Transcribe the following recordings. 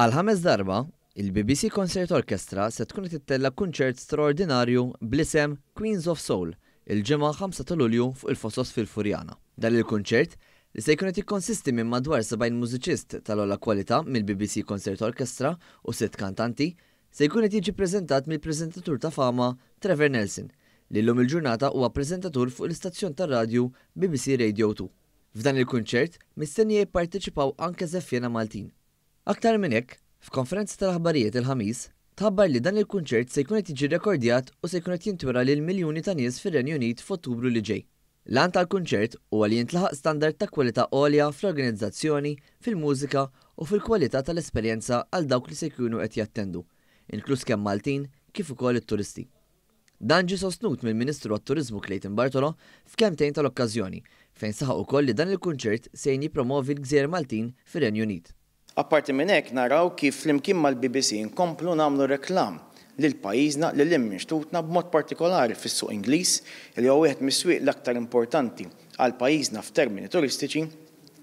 Għal 5 darba, il-BBC Concert Orchestra se tkun tittella kunċert straordinarju bl-isem Queens of Soul il-ġimgħa 5 ta' Lulju fuq il-Fosos fil-Furjana. Dan il-kunċert li se jkun jikkonsisti minn madwar 70 mużiċist tal-ogħla kwalità mill-BBC Concert Orchestra u 6 kantanti se jkun qed jiġi ppreżentat mill-preżentatur ta' fama Trevor Nelson li llum il-ġurnata huwa ppreżentatur fuq l-istazzjon tar-radju BBC Radio 2. F'dan il-kunċert mistenni jipparteċipaw anke żeffiena Maltin. Aktar minn hekk, f'konferenza tal-aħbarijiet il-ħamis, tħabbar li dan il-kunċert se jkun qed jiġi rekordjat u se jkun qed jintwera lil miljuni ta' nies fir-Renju Unit f'Ottubru li ġej. L-għan tal-kunċert huwa li jintlaħaq standard ta' kwalità għolja fl-organizzazzjoni, fil-mużika u fil-kwalità tal-esperjenza għal dawk li se jkunu qed jattendu, inkluż kemm Maltin kif ukoll it-turisti. Dan ġie sostnut mill-Ministru għat-Turiżmu Clayton Bartolo f'kemmtejn tal-okkażjoni, fejn saħaq ukoll li dan il-kunċert se jippromovi l-Gżejjer Maltin fir-Renju Unit. Apparti minn hekk naraw kif flimkien mal-BBC nkomplu nagħmlu reklam lil pajjiżna lil minxtutna b'mod partikolari fis-suq Ingliż li huwa wieħed mis-swieq l-aktar importanti għal pajjiżna f'termini turistiċi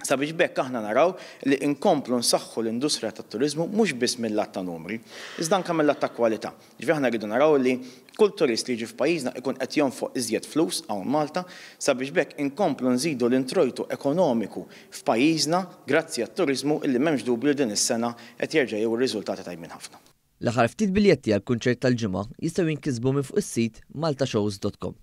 sabiex bekk aħna naraw li nkomplu nsaħħu l-industrija tat-turiżmu mhux biss mill-lat ta' numri, iżda anke mill-lat ta' kwalità. Ġifieri aħna rridu naraw li kull turist li jiġi f'pajjiżna ikun qed jonfoq iżjed flus hawn Malta sabiex bekk inkomplu nżidu l-introjtu ekonomiku f'pajjiżna grazzi għat-turiżmu illi m'hemmx dubju din is-sena qed jerġa' jew ir-riżultati tajbin ħafna. L-aħħar ftit biljetti għall-kunċert tal-ġimgħa jistgħu jinkisbu minn fuq is-sit maltashows.com.